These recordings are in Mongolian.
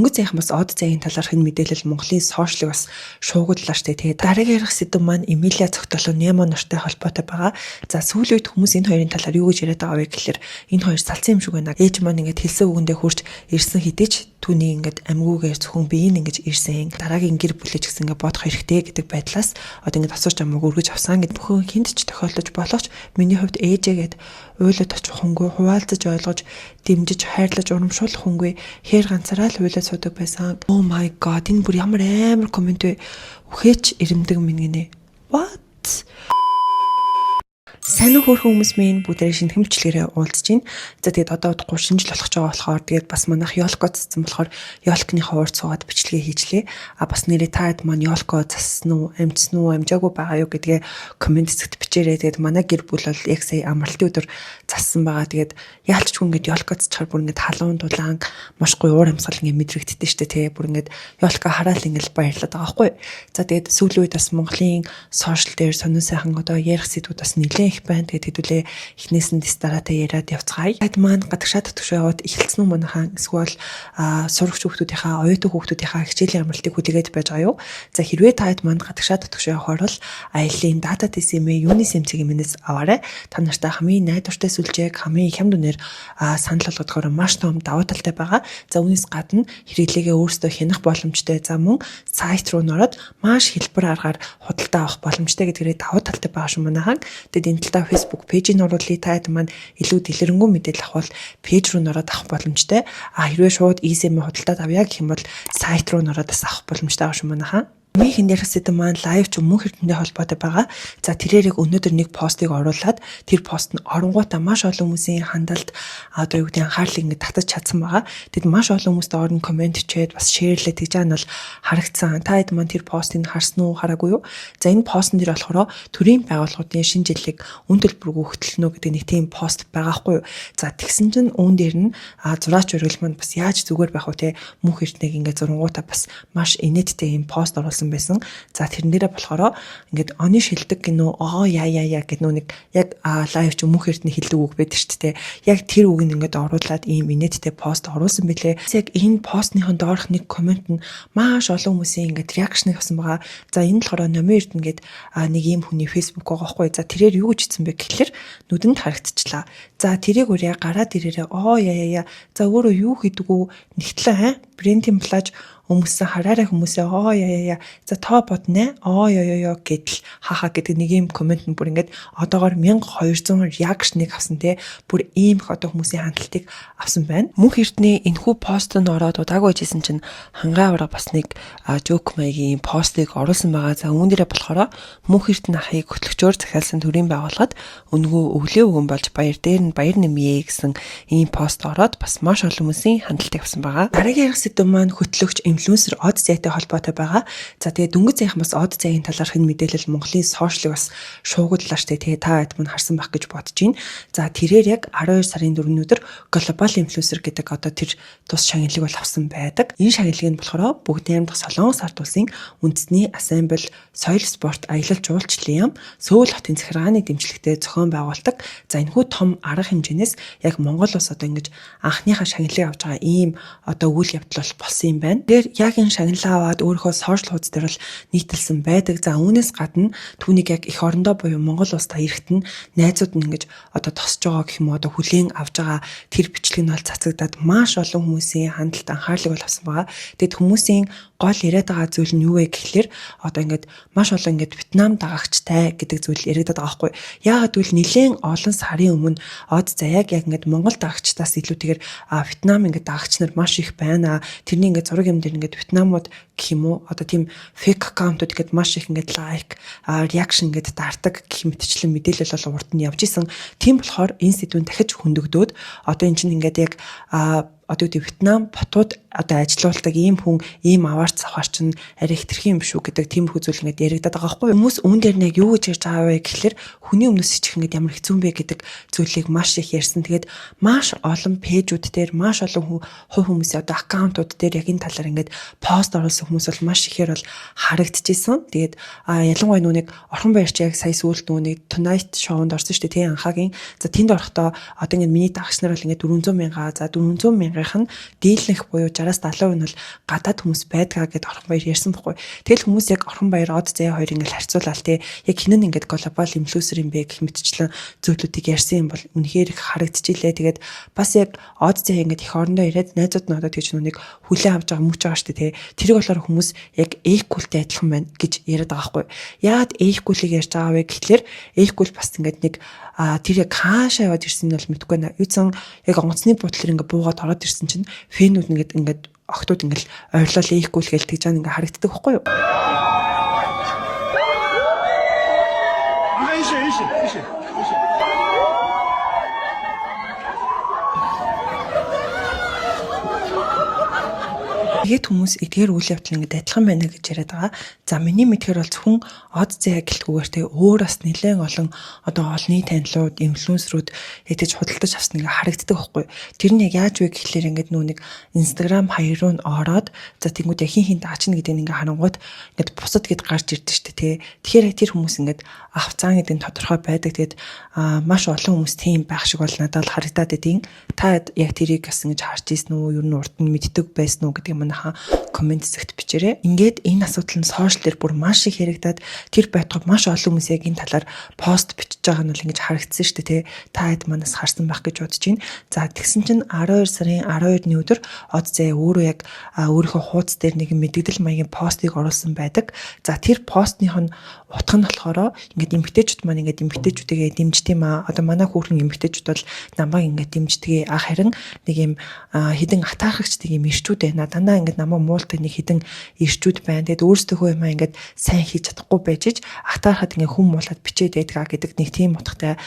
Өнгө зайхан бас од зайгийн талаарх энэ мэдээлэл Монголын сошиалыг бас шуугууллаа штэ. Тэгээд дараагийн ярих сэдв маань Эмилиа цогтолоо Немо нартай холбоотой байгаа. За сүүлийн үед хүмүүс энэ хоёрын талаар юу гэж яриад байгаа вэ гэхээр энэ хоёр салцсан юм шиг байна. Ээж маань ингээд хэлсэн үгэндээ хурж ирсэн хэдий ч түүний ингээд амьгүйгээр зөвхөн биеийг ингэж ирсэн. Дараагийн гэр бүлэж гэсэн ингээд бодох хэрэгтэй гэдэг байдлаас одоо ингээд асууж амаг өргөж авсан гэд бүхэн хинт ч тохиолдож болохч миний хувьд ээжээгээд уйлаад очих хүнгүй хуваалцаж ойлгож дэмжиж хайрлаж урамшуулах хүнгүй хээр ганцаараа л уйлаад суудаг байсан. Oh my god энэ бүр ямар амар комент вэ? Үхээч ирэмдэг минь гинэ. What? Сайн уу хөөрхөн хүмүүс минь бүгдээ шинэ хэмжлэгээрээ уулзж байна. За тэгээд одоо удахгүй шинжил болох ч байгаа болохоор тэгээд бас манайх Ёлко цацсан болохоор Ёлкныхаа урд суугаад бичлэгээ хийжлээ. Бас нэрээ таад маань Ёлко цассан уу, амжсан уу, амжаагүй байгаа юу гэдгээ комент хэсэгт бичээрэй. Тэгээд манай гэр бүл бол яг сая амралтын өдөр цассан байгаа. Тэгээд яалтчгүй ингээд Ёлко цачаар бүр ингээд халуун дулаан маш гоё уур амьсгал ингээд мэдрэгддэг штэ тий. Бүр ингээд Ёлко хараал ингээд баярлаад байгаа байхгүй. За тэгээд сүүлийн үед бас Монголын сошиал дээр сонин сайхан одоо ярих сэдвүүд бас нэлээд байна. Тэгээд хэдүүлээ эхнээс нь дистараатай яриад явцгаая. Тад маань гадагшаад төвшөө яваад эхэлсэн үү манайхан эсвэл сурагч хүүхдүүдийнхаа оюутан хүүхдүүдийнхаа хичээлийн амралтыг хүлээгээд байж байгаа юу? За хэрвээ тад маань гадагшаад төвшөө явахаар бол аяллаа дата тесэмээ юуны сэмцэг юмнээс аваарай. Та нартай хамгийн найдвартай сүлжээг хамгийн хямд үнээр санал болгохоор маш том давуу талтай байгаа. За үүнээс гадна хэрэглээгээ өөрсдөө хянах боломжтой. За мөн сайт руу нөрөөд маш хэлбэр аргаар худалдаа авах боломжтой гэдгээрээ давуу талтай байгаа шүү манайхан. Тэгээд энэ талдаа Facebook пэйжийг оруулъя. Таад маань илүү дэлгэрэнгүй мэдээлэл авах пэйж руу нөрөөд авах боломжтой. Хэрвээ шууд eSIM худалдаад авъя гэх юм бол сайт руу нөрөөд бас авах боломжтой байгаа шүү манайхан. Минийхэн ярих сэдэв маань лайв ч мөн хэрэгтэндээ холбоотой байгаа. За тэрээрээ өнөөдөр нэг постыг оруулаад тэр пост нь оронгуудаа маш олон хүмүүсийн хандалт одоо юу гэдэг анхаарлыг ингэ татаж чадсан байгаа. Тэгэд маш олон хүмүүст орон комент чээд бас шеэрлээ тэгж байгаа нь бол харагдсан. Та хэд маань тэр постыг харсан уу хараагүй юу? За энэ постн дээр болохоор төрийн байгууллагуудын шинэ жилиг үн төлбөргүй хөтлөнө гэдэг нэг тийм пост байгаа хгүй юу? За тэгсэн чинь үүн дээр нь зураач ургал маань бас яаж зүгээр байх вэ те? Мөн хэрэгтнийг ингэ зурангуудаа бас маш инээдтэй юм пост оруулсан байсан. За тэрэн дээрээ болохоор ингээд оны шилдэг гинөө яа гэд нөө нэг яг лайв ч мөнх эртний хэлдэг үг байдаг шүү дээ. Яг тэр үг нь ингээд оруулаад ийм инээдтэй пост оруулсан бэлээ. Яг энэ постныхон доорх нэг комент нь маш олон хүмүүсийн ингээд реакшн авсан байгаа. За энэ болохоор номын эрдэнэ гээд нэг ийм хүний фэйсбુક байгаа хгүй. За тэрээр юу гэж хэлсэн бэ гэхэлэр нүдэнд харагдчихлаа. За тэрийг үрээ гараад ирээрээ яа. За өөрөө юу хийдэг үү? Нэгтлээ брендинг плаж хүмүүсээ хараарай хүмүүсээ яа. За тоо боднэ. Яа гэдэл хаха гэдэг нэг юм комент нь бүр ингээд одоогоор 1200 реакшныг авсан те. Бүр ийм их одоо хүмүүсийн хандлтыг авсан байна. Мөнх эрдний энэхүү пост нь ороод удаагүй жисэн чинь хангаавра бас нэг жок маягийн постыг оруулсан байгаа. За үүн дээрээ болохоор мөнх эрдний ахыг хөтлөгчөөр захиалсан төрийн байгууллагад өнгөө өглөө өгөн болж баяр дээр нь баяр нэмье гэсэн ийм пост ороод бас маш олон хүмүүсийн хандлтыг авсан байгаа. Дараагийн ярих сэдэв маань хөтлөгч инфлюенсер од зайтай холбоотой байгаа. За тэгээд дөнгөж зайхан бас од зайгийн талаарх энэ мэдээлэл Монголын сошиалыг бас шуугууллаа штэ. Тэгээ та хэд мань харсан байх гэж бодож байна. За тэрээр яг 12 сарын 4-ний өдөр глобал инфлюенсер гэдэг одоо тэр тус шагналыг бол авсан байдаг. Энэ шагналыг нь болохоор бүгд найрамдах Солонгос ард улсын үндэсний ассамбл соёл спорт аялал жуулчлалын яам Сөүл хотын захиргааны дэмжлэгтэй зохион байгуулдаг. За энэхүү том арга хэмжээнээс яг Монгол улс одоо ингэж анхныхаа шагналыг авч байгаа ийм одоо үйл явдал болсон юм байна. Тэр яг энэ шагналаа аваад өөрийнхөө сошиал хуудас дээр бол нийтэлсэн байдаг. За үүнээс гадна түүнийг яг эх орондоо буюу Монгол улсад ирэхэд нь найзууд нь ингэж одоо тосч байгаа гэх юм уу одоо хүлээн авж байгаа тэр бичлэг нь бол цацагдаад маш олон хүмүүсийн хандлт анхаарлыг бол авсан байгаа. Тэгэд хүмүүсийн гол яриад байгаа зүйл нь юу вэ гэхэлэр одоо ингээд маш олон ингээд Вьетнам дагагчтай гэдэг зүйл яриад байгаа байхгүй. Яагаад гэвэл нэлээд олон сарын өмнө од заяаг яг ингээд Монгол дагагчтаас илүүтэйгээр Вьетнам ингээд дагагч нар маш их байна. Тэрний ингээд зураг юм дээр ингээд Вьетнамууд гэх юм уу одоо тийм фейк аккаунтууд ингээд маш их ингээд лайк реакшн ингээд даардаг гэх мэтчлэн мэдээлэл бол урд нь явж исэн. Тийм болохоор энэ сэдвүүн дахиж хөндөгдөөд одоо эн чинь ингээд яг одоо Вьетнам ботууд одоо ажилуулдаг ийм хүн ийм аваарц аваар чинь арай хэтэрхий юм биш үү гэдэг тиймэрхүү зүйл ингээд яригадаад байгаа байхгүй. Хүмүүс үүн дээр нэг юу гэж ярьж байгаа вэ гэхэлэр хүний өмнөөс ичих ингээд ямар хэцүү юм бэ гэдэг зүйлийг маш их ярьсан. Тэгээд маш олон пэйжүүд дээр маш олон хувь хүмүүсийн одоо аккаунтууд дээр яг энэ талаар ингээд пост оруулсан хүмүүс бол маш ихээр бол харагдчихсэн. Тэгээд ялангуяа нүг орхон баярч яг сая сүүлд нүг Tonight Show-нд орсон шүү дээ тий анхаагийн. За тэнд орохдоо одоо ингээд миний дагагч нар бол ингээд 400 мянга за 400 мянга дараагийнх нь дийлэнх буюу 60-70% нь бол гадаад хүмүүс байдгаа гэд Орхон Баяр ярьсан байхгүй. Тэгэл хүмүүс яг Орхон Баяр Од Заяа хоёр ингээд харьцуулаад те яг хин нь ингээд глобал инфлюенсер юм бэ гэх мэтчлэн зүйлүүдийг ярьсан юм бол үнэхээр их харагдчихилээ. Тэгээд бас яг Од Заяа ингээд их орондоо ирээд найзууд надад гэж нүг хүлээн авч байгаа мөч байгаа шүү дээ те. Тэрийг болохоор хүмүүс яг эйкултэй адилхан байна гэж яриад байгаа байхгүй. Яагаад эйкулийг ярьж байгаа вэ гэхлээр эйкул бас ингээд нэг тэр яг хаашаа яваад ирсэн нь бол мэдэхгүй байна. Юуцсан яг онгоцны буудлаар ингээд буугаад ороод ирсэн чинь фэнүүд ингээд октод ингээд ойрлол эйкул гээл тэгж байгаа ингээд харагддаг байхгүй юу? Тэгээд хүмүүс эдгээр үйл явдал ингээд адилхан байна гэж яриад байгаа. За миний мэдхээр бол зөвхөн Од Заяа гэлтгүүгээр те өөр бас нэлээд олон одоо олонний танилуд, инфлюенсерүүд ядаж худалдаж авсан ингээд харагддаг байхгүй. Тэр нь яг яаж вэ гэхлээр ингээд нэг Instagram хаяг руу нь ороод за тэнгууд яг хин даачна гэдэг нь ингээд харангуут ингээд бусад гэд гарч ирдэ штэ те. Тэгэхээр тэр хүмүүс ингээд авцаан гэдэг нь тодорхой байдаг. Тэгээд маш олон хүмүүс тийм байх шиг бол надад бол харагдаад байдیں۔ Та яг тэрийг бас ингэж харж ийсэн үү? Ер нь урд нь мэддэг байсан уу гэдэг манайха комент зэгт бичээрэй. Ингээд энэ асуудал нь сошиал дээр бүр маш их яригадаад тэр байтугай маш олон хүмүүс яг энэ талаар пост бичиж байгаа нь бол ингэж харагдсан шүү дээ, тэ. Та хэд манаас харсан байх гэж бодож байна. За тэгсэн чинь 12 сарын 12-ны өдөр Од Заяа өөрөө яг өөрийнхөө хуудас дээр нэг мэдээлэл маягийн постыг оруулсан байдаг. За тэр постных нь утга нь болохоор ингээд эмгтээчүүд маань ингээд эмгтээчүүдээ дэмждэг юм аа. Одоо манай хүүхэн эмгтээчүүд бол намайг ингээд дэмждэг. Харин нэг юм хідэн атаархагчдаг юм ирчүүд байна. Дандаа ингээд намайг муулдаг нэг хідэн ирчүүд байна. Тэгэд өөрсдөө юмаа ингээд сайн хийж чадахгүй байж атаархад ингээд хүм муулаад бичээд байдаг гэдэг нэг тийм утгатай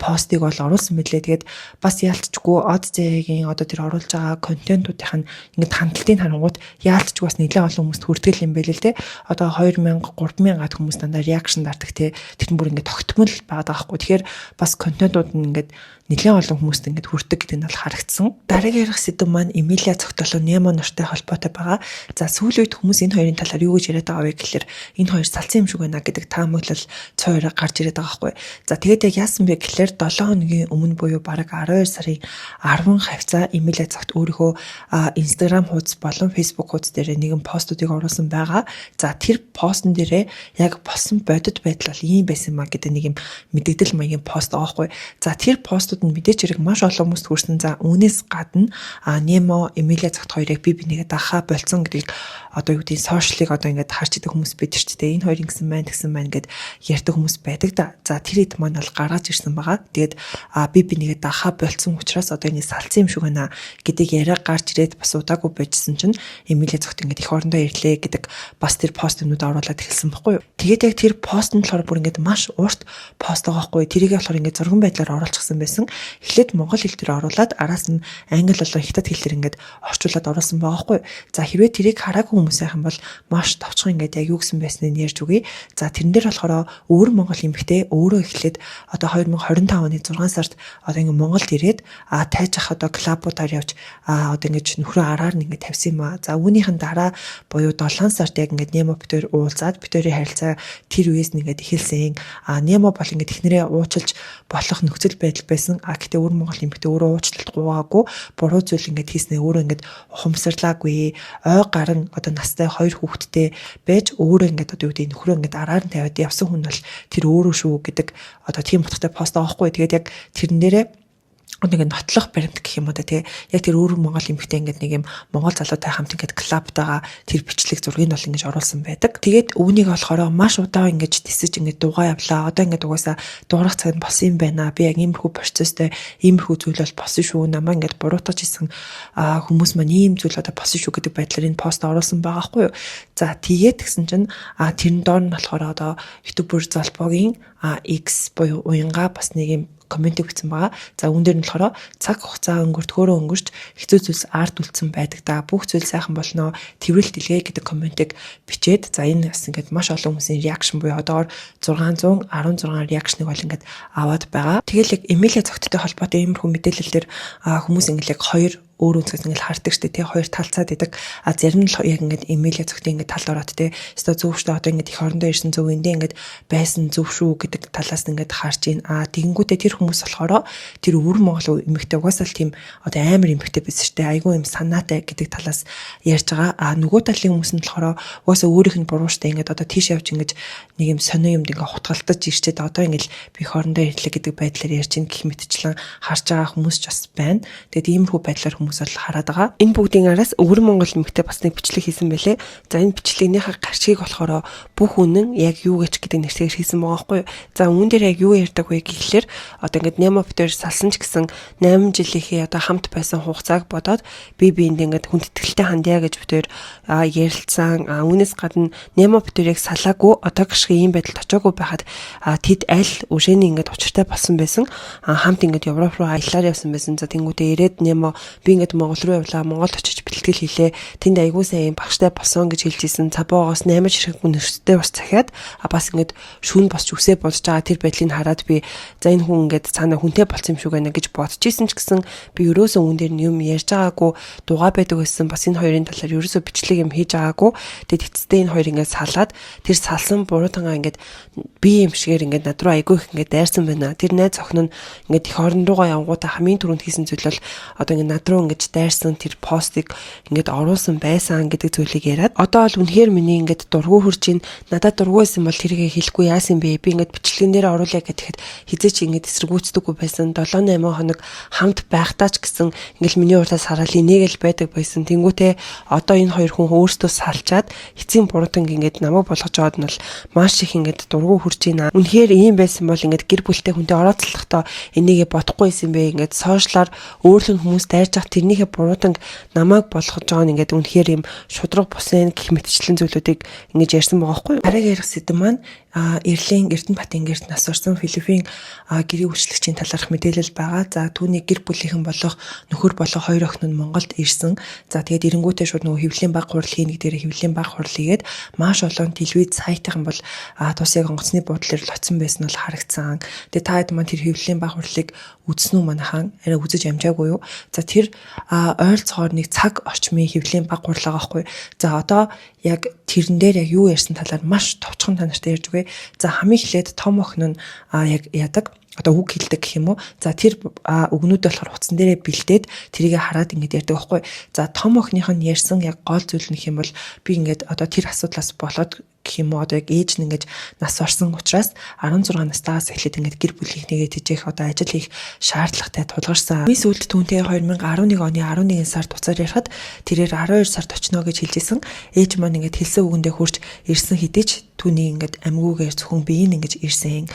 постыг бол оруулсан мэтлээ. Тэгээд бас яалтчгүй Од Заяагийн одоо тэр оруулж байгаа контентуудын ингээд хандлтын харангуут яалтчгүй бас нэлээд олон хүмүүст хүртгэл юм байл л те. Одоо 2000 3000 гад хүмүүс дандаа реакшн дардаг те. Тэр нь бүр ингээд тогтмол байгаа байхгүй. Тэгэхээр бас контентууд нь ингээд нэлээд олон хүмүүст ингээд хүрдэг гэдэг нь бол харагдсан. Дараагийн ярих сэдв маань Эмилиа цогтолоо Немо нартай холбоотой байгаа. За сүүлийн үед хүмүүс энэ хоёрын талаар юу гэж яриад байгаа вэ гэхэлэр энэ хоёр салсан юм шиг байна гэдэг таамаглал цойроо гарч ирээд байгаа байхгүй. За тэгээд яг яасан бэ гэхэлэр 7 хоногийн өмнө буюу бараг 12 сарын 10 хавцаа Эмилиа цогт өөрийнхөө Instagram хуудас болон Facebook хуудас дээр нэгэн постуудыг оруулсан байгаа. За тэр постн дээрээ яг болсон бодит байдал бол ийм байсан маа гэдэг нэг юм мэдээлэл маягийн пост байгаа байхгүй. За тэр постууд нь мэдээч хэрэг маш олон хүмүүст хүрсэн. За үүнээс гадна Немо Эмилиа цогт хоёрыг би нэгээ дахаа болцсон гэдгийг одоо юу гэдэг сошиалыг одоо ингээд харж идэх хүмүүс байдаг ч тийм энэ хоёр ингэсэн байна гэсэн байна гэд ярьдаг хүмүүс байдаг да. За тэр хэд маань бол гаргаж ирсэн байгаа. Тэгээд би нэгээ дахаа болцсон учраас одоо энэ салцсан юм шиг байна гэдгийг яриа гарч ирээд бас удаагүй байжсэн чинь Эмилиа цогт ингээд их орондоо ирлээ гэдэг бас тэр постнууд оруулаад эхэлсэн баггүй юу. Тэгээд яг тэр пост нь болохоор бүр ингээд маш урт пост байгаа байхгүй. Тэрийг болохоор ингээд зурган байдлаар оруулчихсан байсан. Эхлээд монгол хэл дээр оруулаад араас нь англи болон хятад хэл дээр ингээд орчуулад оруулсан байгаа байхгүй. За хэрвээ тэрийг хараагүй хүмүүс байх юм бол маш товчхон ингээд яг юу гэсэн байсныг ярьж үгүй. За тэрэн дээр болохоор өвөр монгол эмэгтэй өөрөө эхлээд одоо 2025 оны 6 сард одоо ингээд Монголд ирээд тайж ах одоо клубуудаар явж одоо ингээд нөхрөө араар нь ингээд тавьсан юм аа. За үүнийхэн дараа буюу 7 сард яг ингээд Немо битээр уулзаад битээрийн харилцаа тэр үеэс нэгээд эхэлсэн. Немо бол ингээд эхнэрээ уучлж болох нөхцөл байдал байсан. Гэтээ өвөр монгол эмэгтэй өөрөө уучлалт гуйгаагүй буруу зүйл ингээд хийснээ өөрөө ингээд ухамсарлаагүй. Ой гарan одоо настай 2 хүүхэдтэй байж өөрөө ингээд одоо юу гэдэг нөхрөө ингээд араар нь тавиад явсан хүн бол тэр өөрөө шүү гэдэг одоо тийм утгатай пост байгаа хгүй. Тэгээд яг тэрэн дээрээ нэг нотлох баримт гэх юм уу да тий. Яг тэр өөр монгол эмэгтэй ингээд нэг юм монгол залуутай хамт ингээд клубтайгаа тэр бичлэг зургийг бол ингэж оруулсан байдаг. Тэгээд үүнийг болохоор маш удаан ингэж тисэж ингээд дугаа явлаа. Одоо ингээд угаасаа дуурах цаг нь болсон юм байна. Би яг иймэрхүү процесстэй иймэрхүү зүйл бол болсон шүү. Намаа ингээд буруутгаж исэн хүмүүс маань ийм зүйл одоо болсон шүү гэдэг байдлаар энэ пост оруулсан байгаа хгүй юу. За тэгээд тэгсэн чинь тэрэн доор нь болохоор одоо ютубер залбоогийн X буюу уянга бас нэг юм комментиг бичсэн байгаа. За үүн дээр нь болохоор цаг хугацаа өнгөртгөөрөө өнгөрч хэцүү зүйлс ард үлдсэн байдаг да. Бүх зүйл сайхан болно. Тэрвэл дэлгээ гэдэг комментиг бичээд за энэ бас ингээд маш олон хүмүүсийн реакшн буюу одоогоор 616 реакшныг бол ингээд аваад байгаа. Тэгэл яг Эмилиа цогттой холбоотой иймэрхүү мэдээлэлээр хүмүүс ингээд яг хоёр өөр үнцгээс ингээд хардаг штэ тий хоёр талцаад идэг. Зарим нь яг ингээд имэйл зөвхөн ингээд талд ороод тий өстой зөв штэ одоо ингээд их орондоо ирсэн зөв эндээ ингээд байсан зөв шүү гэдэг талаас нь ингээд харж ийн. Тэгэнгүүтээ тэр хүмүүс болохоор тэр өвөр Монгол эмэгтэй угаасаа л тийм одоо амар эмэгтэй байсан штэ айгүй юм санаатай гэдэг талаас ярьж байгаа. Нөгөө талын хүмүүс нь болохоор угаасаа өөрийнх нь буруу штэ ингээд одоо тийш явж ингээд нэг юм сонио юмд ингээд хутгалтаж ирчээд одоо ингээд би их орондоо ирлээ гэдэг байдлаар ярьж ийн гэх мэтчлэн харж байгаа хүмүүс ч бас байна. Тэгээд иймэрхүү байдлаар хүмүүс бол хараад байгаа. Энэ бүгдийн араас өвөр Монгол эмэгтэй бас нэг бичлэг хийсэн байлээ. За энэ бичлэгнийхээ гарчгийг болохоор бүх үнэн яг юу гэж гэдэг нэрсээр хийсэн байгаа байхгүй юу. За үүн дээр яг юу ярьдаг вэ гэхлээр одоо ингээд Немоптер салсан ч гэсэн 8 жилийнхээ одоо хамт байсан хугацааг бодоод биенд ингээд хүндэтгэлтэй хандъя гэж бүтээр ярилцсан. Үүнээс гадна Немоптерийг салаагүй одоо гişг ийм байдалд очоогүй байхад тэд аль өшөөний ингээд учиртай болсон байсан. Хамт ингээд Европ руу аялаар явсан байсан. За тэнгуүтээ ирээд Немо би ингээд Монгол руу явлаа. Монголд очиж бэлтгэл хийлээ. Тэнд аягүй сайн багштай болсон гэж хэлж ийсэн. Цабоогоос 8 жиргэг үнэрстэй бас захиад бас ингээд шүүн босч үсээ болж байгаа тэр байдлыг хараад би за энэ хүн ингээд цаана хүнтэй болсон юм шиг байна гэж бодож ийсэн ч гэсэн би ерөөсөө үн дээр нь юм ярьж байгаагүй дугаа байдаг байсан. Бас энэ хоёрын талаар ерөөсөө бичлэг юм хийж байгаагүй. Тэгээд эцэстээ энэ хоёр ингээд салаад тэр салсан буруутангаа ингээд би юм шигээр ингээд над руу аягүй их ингээд дайрсан байна. Тэр найз охин нь ингээд их орон руугаа явгуудаа хамгийн түрүүнд хийсэн зүйл бол одоо ингээд над руу ингээд дайрсан тэр постыг ингээд оруулсан байсан гэдэг зүйлийг яриад одоо бол үнэхээр миний ингээд дургу хурж ийн надад дургу байсан бол тэргээ хэлэхгүй яасан бэ би ингээд бичлэгэн дээр оруулъя гэхэд хизээч ингээд эсэргүүцдэггүй байсан 7-8 хоног хамт байхдаа ч гэсэн ингээд миний уртаас хараад инээгээл байдаг байсан тэнгүүтээ одоо энэ хоёр хүн өөрсдөө салчаад эцсийн буруутан ингээд намайг болгож аваад нь бол маш их ингээд дургу хурж ийн үнэхээр ийм байсан бол ингээд гэр бүлтэй хүнтэй орооцлохдоо энийгээ бодохгүй юм бэ ингээд сошиалар өөрлөн хүмүүс дайрж ах тэрнийхээ буруутанг намайг болгож байгаа нь ингээд үнэхээр юм шудраг бусын гэх мэтчлэн зүйлүүдийг ингэж ярьсан байгаа байхгүй юу. Ариг ярих сэдэв маань Эрлийн Эрдэнэбаатарын гэрт нас орсон Филиппин гэрийн үйлчлэгчийн талаарх мэдээлэл байгаа. За түүний гэр бүлийнхэн болох нөхөр болоо хоёр охин нь Монголд ирсэн. За тэгээд эренгүүтээ шууд нөгөө хэвлэлийн баг хурал хийнэ гэдгээр хэвлэлийн баг хурал хийгээд маш олон телевиз сайтын бол тус яг онгоцны буудлаар л оцсон байсан нь харагдсан. Тэгээд та хэд маань тэр хэвлэлийн баг хурлыг үзсэн үү манайхан арай үзэж амжаагүй юу? За тэр ойролцоогоор нэг цаг орчмын хэвлэлийн баг хурлаа байхгүй. За одоо яг тэрэн дээр яг юу ярьсан талаар маш товчхон та нартай ярьж өгье. За хамгийн эхлээд том охин нь яг ядаг одоо үг хэлдэг гэх юм уу. За тэр үгнүүд болохоор утсан дээрээ бэлдээд тэрийг хараад ингэж ярьдаг байхгүй. За том охиных нь ярьсан яг гол зүйл нөх юм бол би ингэж одоо тэр асуудлаас болоод гэх юм уу одоо яг ээж нь ингэж нас орсон учраас 16 настайгаас эхлээд ингэж гэр бүлийнхнийгээ тэжээх одоо ажил хийх шаардлагатай тулгарсан. Би сүүлд түүнтэй 2011 оны 11 сард уцаар ярихад тэрээр 12 сард очно гэж хэлжсэн. Ээж маань ингэж хэлсэн үгэндээ хурж ирсэн хэдий ч түүний ингэж амьгүйгээр зөвхөн биеийн ингэж ирсэн.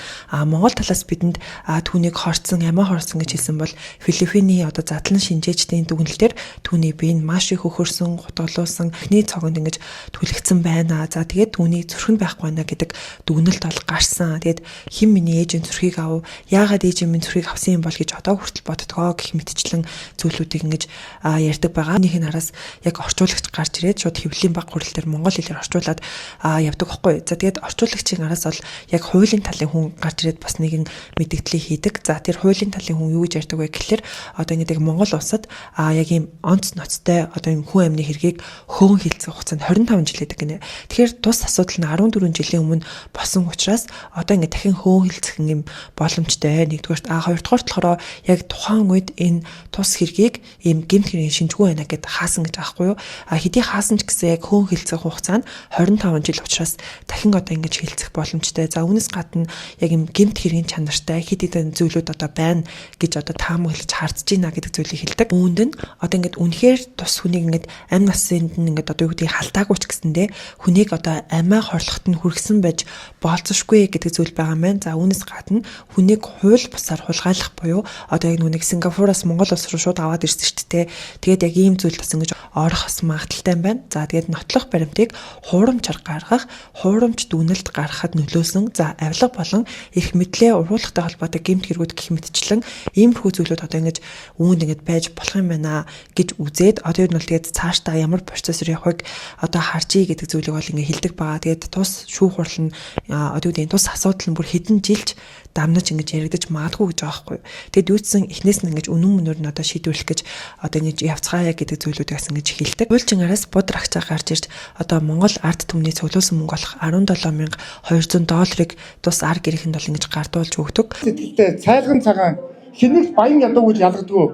Монгол талаас бидэнд түүнийг хорцсон, амиа хорцсон гэж хэлсэн бол Филиппиний одоо задлан шинжээчдийн дүгнэлтээр түүний бие нь маш их хөхөрсөн, гутгалуулсан, эхний цогонд ингэж түлэгдсэн байна. За тэгээд түүний зүрхэнд байхгүй байна гэдэг дүгнэлт бол гарсан. Тэгээд хэн миний ээжийн зүрхийг авав? Яагаад ээжийн минь зүрхийг авсан юм бол гэж одоо хүртэл боддгоо гэх мэтчлэн зүйлүүдийг ингэж ярьдаг байгаа. Энийх нь араас яг орчуулагч гарч ирээд шууд хэвлэлийн баг хурал дээр монгол хэлээр орчуулад явдаг байхгүй. За тэгээд орчуулагчийн араас бол яг хуулийн талын хүн гарч ирээд бас нэгэн мэдээлэл хийдэг. За тэр хуулийн талын хүн юу гэж ярьдаг вэ гэхэлэр одоо ингэдэг Монгол улсад яг ийм онц ноцтой одоо ийм хүн амны хэргийг хөөн хилцэх хугацаанд 25 жил гэдэг гинэ. Тэгэхээр тус асуудал нь 14 жилийн өмнө босон учраас одоо ингэ дахин хөөн хилцэх юм боломжтой. Нэгдүгээрт хоёрдугаарт болохоор яг тухайн үед энэ тус хэргийг ийм гэмт хэргийн шинжгүй байна гэдээ хаасан гэж аахгүй юу. Хэдий хаасан ч гэсэн яг хөөн хилцэх хугацаа нь 25 жил учраас дахин одоо ингэж хилцэх боломжтой. За үүнээс гадна яг ийм гэмт хэргийн чанартай хэд хэдэн зүйлүүд одоо байна гэж одоо таамаглаж хардж байна гэдэг зүйлийг хэлдэг. Үүнд нь одоо ингэж үнэхээр тус хүнийг ингэж амь наснд нь ингэж одоо юу гэдгийг халтаагүй ч гэсэндээ хүнийг одоо амиа хорлоход нь хүргэсэн байж болцсошгүй гэдэг зүйл байгаа мэн. За үүнээс гадна хүнийг хууль бусаар хулгайлах буюу одоо яг нүг Сингапураас Монгол улс руу шууд аваад ирсэн шүү дээ. Тэгээд яг ийм зүйл бас ингэж орох бас магадaltaй байна. За тэгээд нотлох баримтыг хуурамчаар гаргах, хуурамч дүгнэлт гаргахад нөлөөсөн за авилга болон эрх мэдлээ уруулахтай холбоотой гэмт хэрэгүүд гэх мэтчлэн иймэрхүү зүйлүүд одоо ингэж үүнд ингэж байж болох юм байна гэж үзээд одоо юу нь бол тэгээд цаашдаа ямар процессор явахыг одоо харжий гэдэг зүйлийг бол ингэ хэлдэг байгаа. тэгээд тус шүүх хурал нь одоо үеийн тус асуудал нь бүр хэдэн жилч дамнаж ингэж яригдаж магадгүй гэж байгаа байхгүй. Тэгэд юуцсан эхнээс нь ингэж үнэн мөнөөр нь одоо шийдвэрлэх гэж одоо ингэж явцгаая гэдэг зүйлүүдээс ингэж хэлдэг. Хуульчин араас бодор агчаа гарч ирж одоо Монгол ард түмний цуглуулсан мөнгө болох $17,200 тус ар гэрээхэнд бол ингэж гардуулж өгдөг. Сэтгэлдээ цайлган цагаан хэнийг баян ядуу гэж ялгадгүй.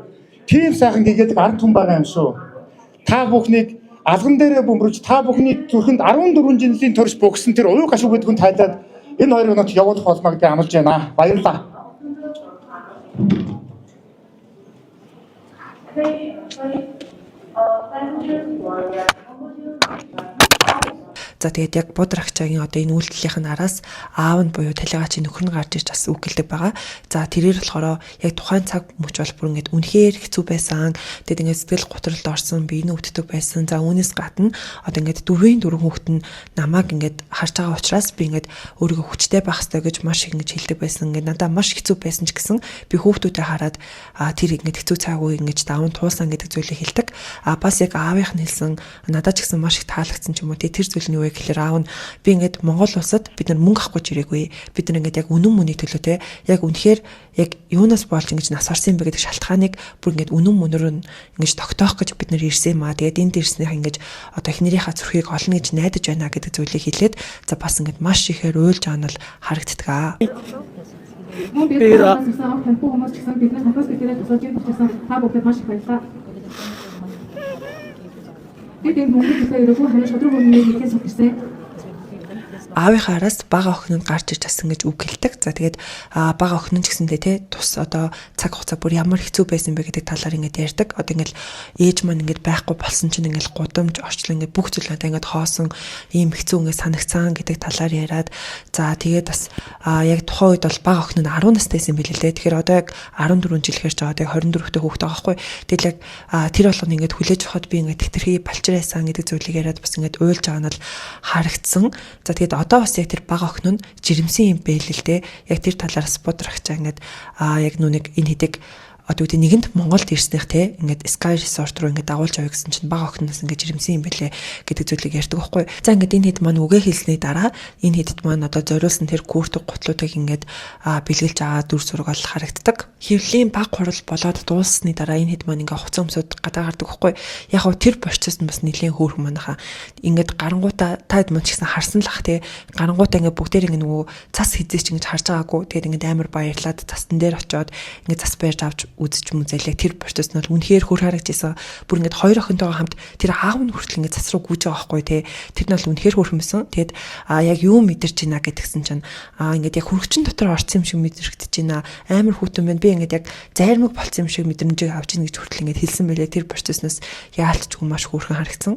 Тийм сайхан гигээд ард түмэн байгаа юм шүү. Та бүхнийг алган дээрээ бөмбөрж та бүхний зүрхэнд 14 жилийн турш бөгсөн тэр уян гашуу гэдгүн тайлаад энэ хоёр өнөд явуулах болно гэдгийг амлаж байна. Баярлалаа. За тэгээд яг бодор агчаагийн одоо энэ үйлдэлийнх нь араас аав нь буюу талигачийн нөхөр нь гарч ирж бас үг гэлдэг байгаа. За тэрээр болохоор яг тухайн цаг мөч бол бүр ингээд үнэхээр хэцүү байсан. Тэгээд ингээд сэтгэл готролд орсон, биений өвддөг байсан. За үүнээс гадна одоо ингээд дөрвөн хүүхэд нь намайг ингээд харж байгаа учраас би ингээд өөрийгөө хүчтэй байх хэрэгтэй гэж маш их ингээд хэлдэг байсан. Ингээд надад маш хэцүү байсан ч гэсэн би хүүхдүүдэд хараад тэр ингээд хэцүү цаг үе ингээд даван туулсан гэдэг зүйлийг хэлдэг. Бас яг аавынх нь хэлсэн надад ч гэсэн маш их таалагдсан ч юм уу. Тэр зүйл нь юу гэхээр аав нь би ингээд Монгол улсад бид нар мөнгө авахгүй ирээгүй. Бид нар ингээд яг үнэн мөний төлөө те яг үнэхээр яг юунаас болж ингэж нас орсон бэ гэдэг шалтгааныг бүр ингээд үнэн мөнөөр нь ингэж тогтоох гэж бид нар ирсэн юм аа. Тэгээд энд ирснийх ингэж одоо эхнэрийнхээ зүрхийг олно гэж найдаж байна гэдэг зүйлийг хэлээд за бас ингээд маш ихээр уйлж аанал харагддаг аа. Бид хүмүүс ч гэсэн бидний хатаас гэхээр тусаж ирж байгаа та бүхэнд маш их баярлалаа. Бид энэ хүмүүстээ өргөө харин шодрог хүмүүний нэгээс өгсөн. Аавынхаа араас бага охин нь гарч ирж асан гэж үг хэлдэг. За тэгээд бага охин нь ч гэсэндээ те тус одоо цаг хугацаа бүр ямар хэцүү байсан бэ гэдэг талаар ингээд ярьдаг. Одоо ингээд ээж маань ингээд байхгүй болсон чинь ингээд гудамж орчлон ингээд бүх зүйл одоо ингээд хоосон ийм хэцүү ингээд санагцсан гэдэг талаар яриад за тэгээд бас яг тухайн үед бол бага охин нь 10 настай байсан билээ лээ. Тэгэхээр одоо яг 14 жил хэрж байгаа. Тэгээд 24 дэх хүүхэд байгаа байхгүй. Тэгэл яг тэр болгоно ингээд хүлээж авахд би ингээд тэтэрхий балчирайсан гэдэг зүйлийг яриад бас ингээд уйлж байгаа нь харагдсан. За тэгээд одоо бас яг тэр бага охин нь жирэмсэн юм байл л дээ. Яг тэр талаараас бодор агчаа ингээд яг нүг энэ хэдэг одоо үгүй нэгэнд Монголд ирснийх те ингээд Sky Resort руу ингээд дагуулж авъя гэсэн чинь бага охиноос ингээд жирэмсэн юм бэлээ гэдэг зүйлийг ярьдаг байхгүй. За ингээд энэ хэд маань үгээ хэлсний дараа энэ хэдэд маань одоо зориулсан тэр куртэг гутлуудыг ингээд бэлгэлж аваад дүр зураг бол харагддаг. Хэвлэлийн баг хурал болоод дууссаны дараа энэ хэд маань ингээд хуцаа өмсөд гадаа гардаг байхгүй. Яг гоо тэр процесс нь бас нэлээд хөөрхөн манайхаа ингээд гарангуудаа таад маань ч гэсэн харсан л ах те гарангуудаа ингээд бүгдээр ингээд нөгөө цас хизээч ингээд харж байгаагүй. Тэгээд ингээд амар баярлаад цастан дээр очиод ингээд цас барьж авч үзэж мүзэлээ тэр процесс нь бол үнэхээр хөр харагдчихсан. Бүр ингээд хоёр охинтойгоо хамт тэр аав нь хүртэл ингээд цас руу гүйж байгаа байхгүй те. Тэр нь бол үнэхээр хөрхөн байсан. Тэгэд яг юу мэдэрч байна гэдгсэн чинь ингээд яг хөргөчн дотор орсон юм шиг мэдэрэгдэж байна. Амар хүүтэн байна. Би ингээд яг зайрмаг болцсон юм шиг мэдрэмжийг авч ийн гэж хүртэл ингээд хэлсэн байлээ. Тэр процесснаас яалтчгүй маш хөрхөн харагдсан.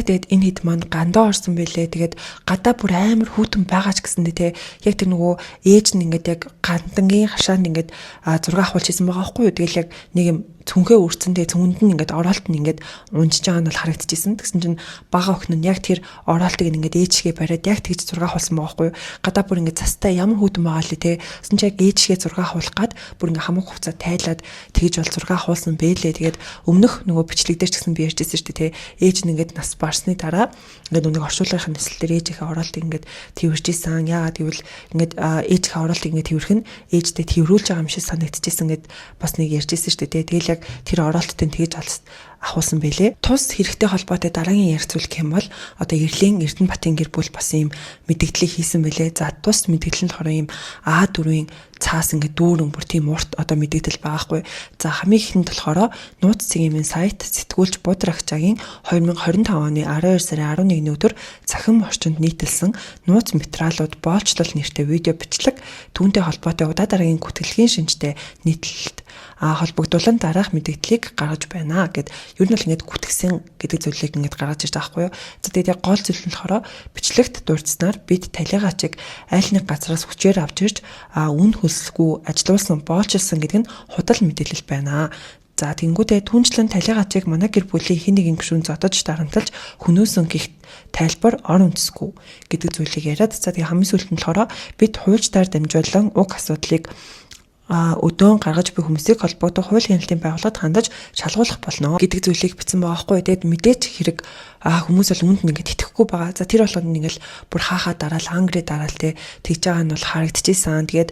Тэгээд энэ хэд маань гандаа орсон байлээ. Тэгээд гадаа бүр амар хүүтэн байгаа ч гэсэндээ те яг тэр нөгөө ээж нь ингээд яг гандангийн хашаанд ингээд 6 ахуулж хийсэн байгаа байхгүй юу. Тэгэл яг нэг юм цүнхээ үрцэндээ цүнд нь ингээд ороолт нь ингээд унжиж байгаа нь бол харагдчихсэн. Тэгсэн чинь бага охин нь яг тэр ороолтыг ингээд ээжгээ бариад яг тэгж 6 хуулсан байгаа байхгүй юу. Гадаа бүр ингээд цастай ямар хүүтэн байгаа лээ те. Тэгсэн чинь яг ээжгээ 6 хуулах гад бүр ингээд хамаг хугацаа тайлаад тэгж бол 6 хуулсан бэлээ. Тэгээд өмнөх нөгөө бичлэг дээр ч гэсэн би ярьжсэн шүү дээ те. Ээж нь ингээд нас барсны дараа ингээд нүг оршуулгын нэслэл дээр ээжийнхээ ороолтыг ингээд тэрвэрж исэн. Яагаад гэвэл ингээд ээжийнхээ ороолтыг ингээд тэрвэрх нь ээжтэй тэрврүүлж байгаа юм шиг санагдчихсэн гэд бас нэг ярьжсэн шүү дээ те. Тэгэл яг тэр ороолттой тэгж ахуулсан байлээ. Тус хэрэгтэй холбоотой дараагийн ярих зүйл гэм бол одоо Эрлийн Эрдэнэбатын гэр бүл бас ийм мэдээлэл хийсэн байлээ. За тус мэдээлэл нь хороо ийм А4-ийн цаас ингээд дүүрэн бүр тийм урт одоо мэдээлэл байгаа хгүй. За хамгийн ихэнд болохоор нууц цэгийн сайт сэтгүүлч Бодор агчаагийн 2025 оны 12 сарын 11-ний өдөр цахим орчинд нийтэлсэн нууц материалууд боолчлол нэртэй видео бичлэг түүнтэй холбоотой удаа дараагийн гүтгэлгийн шинжтэй нийтлэлд холбогдуулан дараах мэдээллийг гаргаж байна гэд ер нь бол ингээд гүтгсэн гэдэг зүйлийг ингээд гаргаж ирж байгаа байхгүй юу. За тэгээд яг гол зүйл нь болохоор бичлэгт дурдсанаар бид талигаачийг аль нэг газраас хүчээр авч ирж үн хөлсгүй ажилуулсан боолчилсан гэдэг нь худал мэдээлэл байна. За тэнгуүдээ түнчлэн талигаачийг манай гэр бүлийн хэн нэгэн гишүүн зодож дарамтлж хөнөөсөн гихт тайлбар ор үндэсгүй гэдэг зүйлийг яриад за тэгээ хамгийн сүүлд нь болохоор бид хуульчдаар дамжуулан уг асуудлыг өдөөн гаргаж буй хүмүүсийг холбогдох хууль хяналтын байгууллагад хандаж шалгуулах болно гэдэг зүйлийг бичсэн байгаа байхгүй. Тэгээд мэдээж хэрэг хүмүүс бол үүнд ингээд итгэхгүй байгаа. За тэр болгонд ингээл бүр хаахаа дараал ангри дараал тэгж байгаа нь бол харагдчихсан. Тэгээд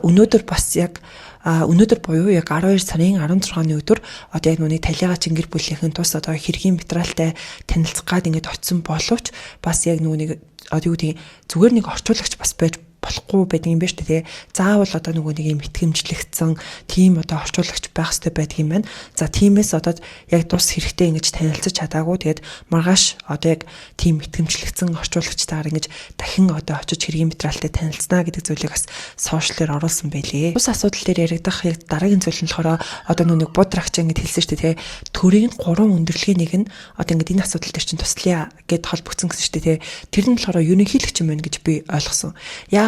өнөөдөр бас яг өнөөдөр буюу яг 12 сарын 16-ны өдөр одоо яг нүуний талигачин гэр бүлийнхэн тус одоо хэргийн материалтай танилцах гад ингээд очсон боловч бас яг нүуний одоо юу гэдэг зүгээр нэг орчуулагч бас байж болохгүй байдаг юм байна шүү дээ. Заавал одоо нөгөө нэг юм итгэмжлэгдсэн тийм одоо орчуулагч байх хэрэгтэй байдаг юм байна. За тиймээс одоо яг тус хэрэгтэй ингэж танилцаж чадаагүй. Тэгээд маргааш одоо яг тийм итгэмжлэгдсэн орчуулагчтайгаар ингэж дахин одоо очиж хэргийн материалтай танилцнаа гэдэг зүйлийг бас сошиалээр оруулсан байлээ. Бус асуудал дээр яригдах яг дараагийн зүйл нь болохоор одоо нөгөө будрагч ингэж хэлсэн шүү дээ. Төрийн 3 өндөрлөгийн нэг нь одоо ингэ энэ асуудал дээр чинь туслая гэд холбогдсон гэсэн шүү дээ. Тэр нь болохоор ерөнхийлөгч юм байна гэж би ойлгосон.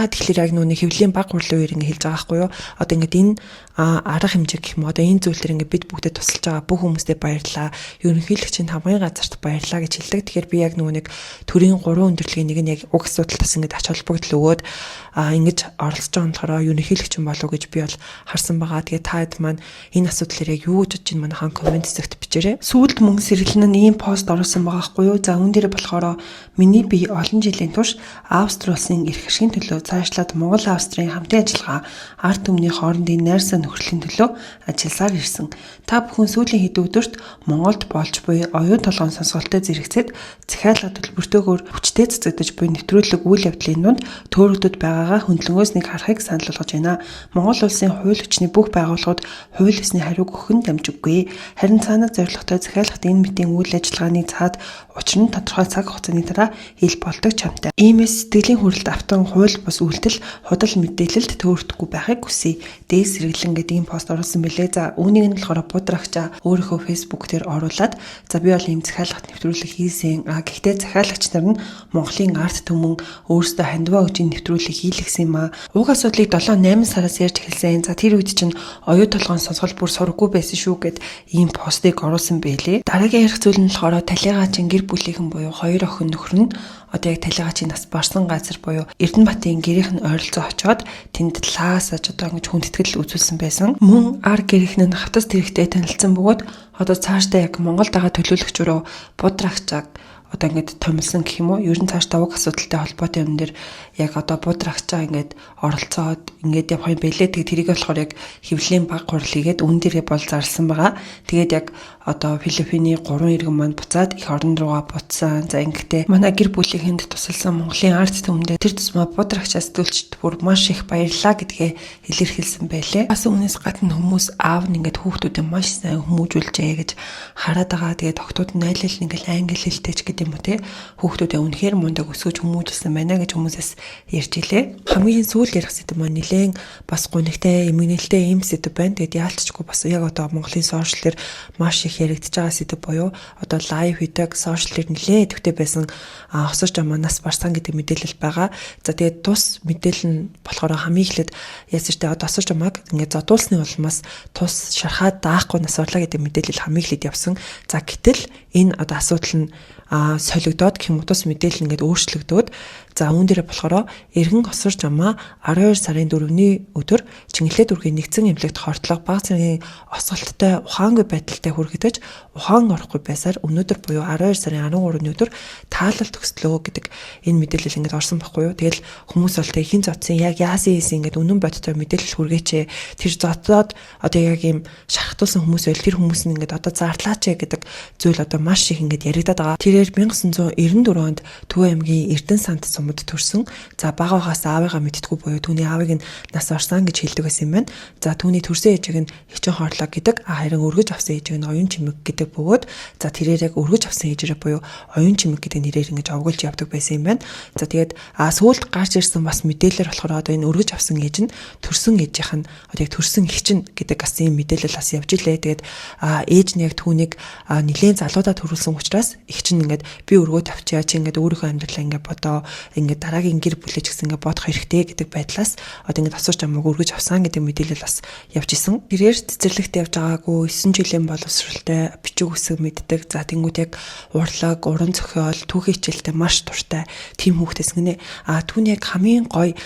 Тэгэхээр яг нүуний хэвлэлийн баг хурлын үеэр ингэ хэлж байгаа байхгүй юу. Одоо ингэ энэ арга хэмжээ гэх юм одоо энэ зүйл төр ингэ бид бүгдээ тусалж байгаа бүх хүмүүстээ баярлалаа. Ерөнхийлөгчийн хамгийн газарт баярлалаа гэж хэлдэг. Тэгэхээр би яг нөгөө нэг төрийн 3 өндөрлөгийн нэг нь яг уг асуудалтаас ингэ ач холбогдол өгөөд ингэж оролцож байгаа болохоор ерөнхийлөгч юм болов уу гэж би бол харсан байгаа. Тэгээ таад маань энэ асуудлаар яг юу гэж бодож байна хаан комент хэсэгт бичээрэй. Сүүлд мөн сэргэлэн нь ийм пост оруулсан байгаа байхгүй юу. За үүн дээр болохоор миний бие олон жилийн турш Австри улсын эрх ашигын төлөө цаашлаад Монгол Австрийн хамтын ажиллагаа ард түмний хоорондын найр сайн нөхрөлийн төлөө ажилласаар ирсэн. Та бүхэн сүүлийн хэд өдөрт Монголд болж буй оюун толгойн сонсголтой зэрэгцээд захиалга төлбөртөөгөөр хүчтэй цэцэгдэж буй нэвтрүүлэг үйл явдлын дунд төөрөгдөд байгаагаа хөндлөнгөөс нэг харахыг санал болгож байна. Монгол улсын хууль хүчний бүх байгууллагууд хууль ёсны хариуг өгөх нь дамжиггүй. Харин цаанаа зорилготой захиалгад энэ мэдээ үйл ажиллагааны цаад учир нь тодорхой цаг хугацааны дараа ил болдог чамтай. Иймээс сэтгэлийн хүрэлт автан хууль бус үйлдэл худал мэдээлэлд төөрөхгүй байхыг хүсье. Дээс сэргэлэн гэдэг ийм пост оруулсан байлээ. За үүнийг нь болохоор будрагчаа өөрийнхөө фэйсбүүк дээр оруулаад за би бол ийм захиалгад нэвтрүүлэг хийсэн. Гэхдээ захиалагч нар нь Монголын арт түмэн өөрсдөө хандваа үжийн нэвтрүүлэг хийлгсэн юм аа. Уг асуудлыг 7-8 сараас ярьж эхэлсэн. За тэр үед чинь оюун толгойн сонсгол бүр сургаггүй байсан шүү гэд ийм постыг оруулсан байлээ. Дараагийн ярих зүйл нь болохоор талигачин гэр бүлийнхэн буюу 2 охин нөхөр нь одоо яг талигачин нас барсан газар буюу Эрдэнэбаатарын гэрийнх нь ойролцоо очоод тэнд лаасаж одоо ингэж хүндэтгэл үзүүлсэн байсан. Мөн ар гэрийнх нь хавтас тэрэгтэй танилцсан бөгөөд одоо цаашдаа яг Монголд байгаа төлөөлөгч рүү будрагчааг одоо ингэж томилсон гэх юм уу. Ер нь цаашдаа уг асуудалтай холбоотой юм дээр яг одоо будрагчаа ингэж оролцоод ингэж явах юм бэлээ. Тэгээ тэрийг болохоор яг хэвлэлийн баг хурлыгээд үн дээрээ бол зарласан байгаа. Тэгээд яг одоо Филиппиний 3 иргэн маань буцаад их орон руугаа буцсан. За ингэхдээ манай гэр бүлийнхэнд тусалсан Монголын арт түмэндээ тэр тусмаа будрагчаас төлчд бүр маш их баярлалаа гэдгээ илэрхийлсэн байлээ. Бас үүнээс гадна хүмүүс аав нь ингээд хүүхдүүдэд маш сайн хүмүүжүүлжээ гэж хараад байгаа. Тэгээд октод нь айл ал ингээл англи хэлтэй ч гэдэг юм уу те. Хүүхдүүдэд үнэхээр мундаг өсгөж хүмүүжүүлсэн байна гэж хүмүүсээс ярьж илээ. Хамгийн сүүлд ярих сэдв маань нэлээд бас гонигтай, эмгэнэлтэй ийм сэдв байна. Тэгээд яалтчгүй бас яг одоо Монголын сошиалэр маш их яригдж байгаа сэдв буюу одоо лайв хийдэг сошиалэр нэлээд идэвхтэй байсан хосож аманаас барсан гэдэг мэдээлэл байгаа. За тэгээд тус мэдээлэл нь болохоор хамгийн эхлээд яасан ч одоо хосож амааг ингээд зодуулсны улмаас тус шархаад даахгүй нас орлоо гэдэг мэдээлэл хамгийн эхлээд явсан. За гэтэл энэ одоо асуудал нь солигдоод гэх юм уу тус мэдээлэл ингээд өөрчлөгдөөд за үүн дээр болохоор эргэн хосорч амаа 12 сарын 4-ний өдөр Чингэлээ дүүргийн нэгдсэн эмнэлэгт хортлого баг зэргийн осголттой ухаангүй байдалтай хүргэж ухаан орохгүй байсаар өнөөдөр буюу 12 сарын 13-ны өдөр таалал төгслөө гэдэг энэ мэдээлэл ингээд орсон байхгүй юу. Тэгэл хүмүүс бол тэг хин зодсон яг яасан ийсэн ингээд үнэн бодтой мэдээлэл хүргээч. Тэр зодоод одоо яг ийм шархтуулсан хүмүүс байл тэр хүмүүс нь ингээд одоо зарлаач гэдэг зүйл одоо маш их ингээд яригадаад байгаа. Тэрээр 1994 онд Төв аймгийн Эрдэнэ санд замд төрсөн. За багаагаас аавыгаа мэдтгүү буюу түүний аавыг нь нас орсон гэж хэлдэг байсан юм байна. За түүний төрсөн ээжийг нь хичин хорлоо гэдэг. Харин өргөж авсан ээжийг нь оюун чимэг гэдэг бөгөөд за тэрээр яг өргөж авсан ээжрээ буюу оюун чимэг гэдэг нэрээр ингэж овгуулж явдаг байсан юм байна. За тэгээд сүүлд гарч ирсэн бас мэдээлэлэр болохоор одоо энэ өргөж авсан ээж нь төрсөн ээжийнх нь одоо яг төрсөн хичин гэдэг бас ийм мэдээлэл бас явж илээ. Тэгээд ээж нь яг түүнийг нэлээд залуудаа төрүүлсэн учраас их чинь ингээд би өргөө тавьчаа чи ингээд өөрийнхөө амьдралаа ингээд бодоо ингээд дараагийн гэр бүлэж гэсэн ингээд бодох хэрэгтэй гэдэг байдлаас одоо ингээд асууж амаг өргөж авсан гэдэг мэдээлэл бас явж исэн. Тэрээр цэцэрлэгт явж байгаагүй 9 жилийн боловсралтай бичиг үсэг мэддэг. За тэнгууд яг урлаг, уран зохиол, түүхий хичээлтэй маш дуртай тийм хүүхдээс гинэ. Түүний яг хамгийн гоё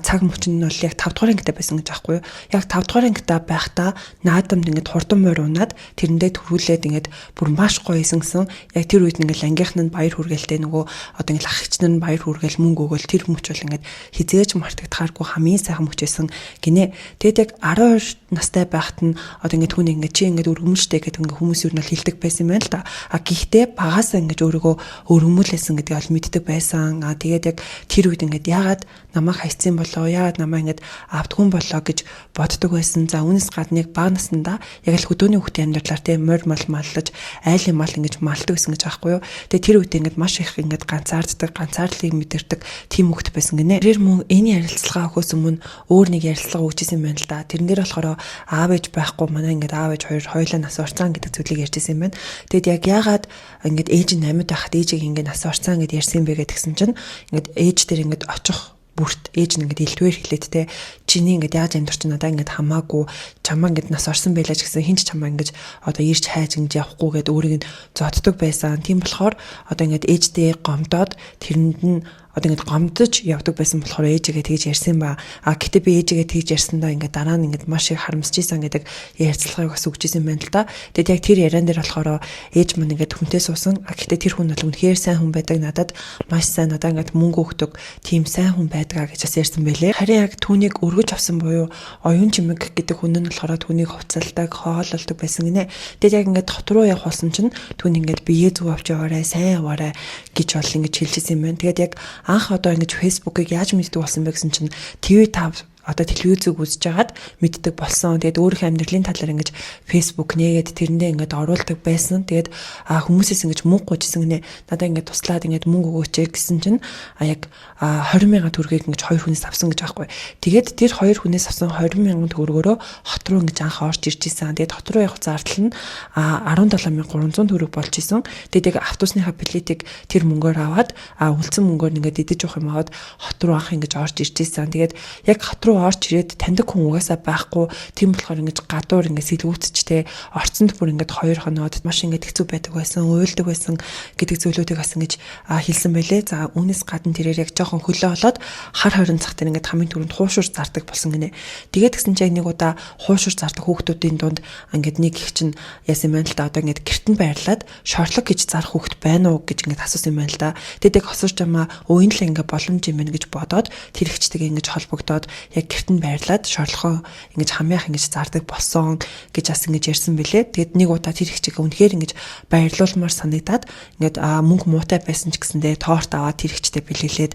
цаг мөчн нь бол яг 5 дугаар ангитай байсан гэж аахгүй юу. Яг 5 дугаар ангитай байхдаа наадамд ингээд хурдан морь унаад тэрэндээ төрүүлээд ингээд бүр маш гоё эсэнсэн. Яг тэр үед ингээд ангийнхан нь баяр хүргээлтэй нөгөө одоо ингээд ах эгч нь баяр хүргээл мөнгө өгөөл тэр мөч бол ингээд хизээж мартагдахааргүй хамгийн сайхан мөч байсан гинэ. Тэгэд яг 12 настай байхад нь одоо ингээд түүний ингээд чи ингээд өргөмжтэй гэдэг ингээд хүмүүс юу нь бол хэлдэг байсан юм байна л да. Гэхдээ багаасаа ингээд өөрийгөө өргөмүүлсэн гэдгийг ол мэддэг байсан. Тэгээд яг тэр үед ингээд яагаад намайг хайцсан болоо, яагаад намайг ингээд автгүн болоо гэж боддог байсан. За үүнээс гадна яг бага наснда яг л хөдөөний хүүхдийн амьдралаар тийм морь мал маллаж айлын мал ингэж малдаг гэсэн гэж аахгүй юу. Тэгээ тэр үед ингээд маш их ингээд ганцаарддаг, ганцаарлыг мэдэрдэг тийм хүүхд байсан гинэ. Тэрээр мөн энэ ярилцлага өгөхөөс өмнө өөр нэг ярилцлага өгчээсэн юм байна л да. Тэрэн дээр болохоор аав ээж байхгүй манай ингээд аав ээж хоёр хоёулаа нас орцсон гэдэг зүйлийг ярьжсэн юм байна. Тэгэд яг яагаад ингээд ээж нь амьд байхад ээжийг ингээд нас орцсон гэдээ ярьсан бэ гэдгсэн чинь ингээд ээж дээр ингээд очих бүрт ээж нь ингээд илтвэр хэлээд те чиний ингээд яаж амьдарч надаа ингээд хамаагүй чамаа ингээд нас орсон байлаа ч гэсэн хинч чамаа ингээд одоо ирж хайж ингэж явахгүй гэд өөрийг нь зоддог байсан. Тийм болохоор одоо ингээд ээждээ гомдоод тэрэнд нь одоо ингээд гомдож явдаг байсан болохоор ээжигээ тэгж ярьсан ба. Гэтэ би ээжигээ тэгж ярьсандаа ингээд дараа нь ингээд маш их харамсаж исэн гэдэг ярилцлагыг бас өгчээсэн байна л да. Тэгэд яг тэр яриан дээр болохоор ээж мань ингээд хүнтэй суусан. Гэтэ тэр хүн бол үнэхээр сайн хүн байдаг. Надад маш сайн надаа ингээд мөнгө өгдөг тийм сайн хүн байдгаа гэж бас ярьсан байлээ. Харин яг түүнийг өргөж авсан буюу оюун чимэг гэдэг хүн нь болохоор түүнийг хувцалдаг, хоололдог байсан гинэ. Тэгэд яг ингээд хот руу явах болсон чинь түүний ингээд биеэ зүг авч яваарай, сайн яваарай гэж бол ингэж хэлжсэн юм байна. Тэгэд яг анх одоо ингэж фэйсбүүкийг яаж мэддэг болсон бэ гэсэн чинь TV5 одоо телевизийг үзэж хагаад мэддэг болсон. Тэгээд өөрийнхөө амьдралын талаар ингэж фэйсбүүк нээгээд тэрэндээ ингэж оруулдаг байсан. Тэгээд хүмүүсээс ингэж мөнгө гуйжсэн гинэ. Надаа ингэж туслаад ингэж мөнгө өгөөч гэсэн чинь яг 20,000 төгрөгийг ингэж хоёр хүнээс авсан гэж аахгүй. Тэгээд тэр хоёр хүнээс авсан 20,000 төгрөгөөрөө хот руу ингэж анх орж ирж исэн. Тэгээд хот руу явах зардал нь 17,300 төгрөг болж исэн. Тэгээд яг автобусныхаа билетийг тэр мөнгөөр аваад үлдсэн мөнгөөр ингэж идэж явах юм аваад хот руу анх ингэж орж ирж исэн. Тэгээд яг хот руу орж ирээд таньдаг хүн угаасаа байхгүй. Тийм болохоор ингэж гадуур ингэж сэлгүүцчтэй орцонд бүр ингэж хоёр хоноод маш ингэж хэцүү байдаг байсан, уйлдаг байсан гэдэг зүйлүүдийг бас ингэж хэлсэн байлээ. За үүнээс гадна тэрээр яг жоохон хөлөө болоод хар хорин цах дээр ингэж хамгийн түрүүнд хуушур зардаг болсон гинэ. Тэгээд гэсэн чинь нэг удаа хуушур зардаг хүүхдүүдийн дунд ингэж нэг их чинь яасан юм байна л да. Одоо ингэж гэртэн байрлаад шорлог гэж зарах хүүхд байна уу гэж ингэж асуусан юм байна л да. Тэгэд яг хосууж амаа өөний л ингэ боломж юм байна гэж бодоод тэр ихчтэйгээ ингэж холбогдоод яг гэртэн байрлаад шорлохоо ингэж хамяах ингэж зардаг болсон гэж бас ингэж ярьсан бэлээ. Тэгэд нэг удаа тэр ихчиг үнэхээр ингэж баярлуулмаар санагдаад ингэж мөнгө муутай байсан ч гэсэндээ торт аваад тэр ихчтэй бэлгэлээд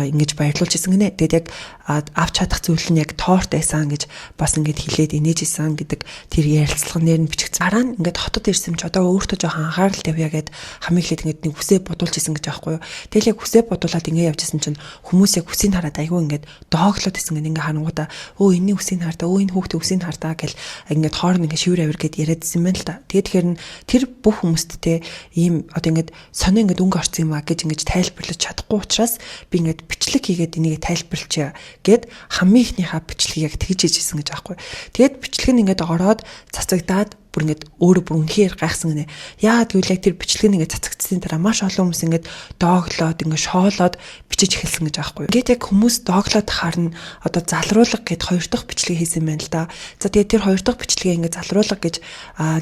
ингэж баярлуулж исэн гинэ. Тэгэд яг авч чадах зүйл нь яг торт байсан гэж бас ингэж хэлээд инээж исэн гэдэг тэр ярилцлага нэр нь бичигдсэн. Дараа нь ингэж хотод ирсэн ч одоо өөртөө жоохон анхаарал тавья гэд хамгийн ихэд ингэж нэг хүсээ бодуулж исэн гэж аахгүй юу. Тэгэл яг хүсээ бодуулаад ингэ явж исэн чинь хүмүүс яг хүсийг хараад айгүй ингэж дооглоод исэн гэнэ. Ингээ харангуудаа энэний үсийг хардаа энэ хүүхдийн үсийг хардаа гэл ингээд хоорн ингээ шивэр авир гэд яриадсэн юм байна л да. Тэгээд тэгэхээр тэр бүх хүмүүст те ийм одоо ингээд сонио ингээд өнгө орсон юм а гэж ингээд тайлбарлаж чадахгүй учраас би ингээд бичлэг хийгээд энийг тайлбарлачаа гэд хамгийн ихнийхээ бичлэгийг яг тэгж хийжсэн гэж аахгүй. Тэгээд бичлэг нь ингээд ороод цацагдаад бүр ингээд өөрөө бүр үнэхээр гайхсан гинэ. Яагаад гэвэл яг тэр бичлэг нэгээ цацагдсны дараа маш олон хүмүүс ингээд дооглоод ингээд шоолоод бичиж эхэлсэн гэж аахгүй. Ингээд яг хүмүүс дооглоод харна одоо залруулга гэд хоёр дахь бичлэг хийсэн байна л да. За тэгээд тэр хоёр дахь бичлэгээ ингээд залруулга гэж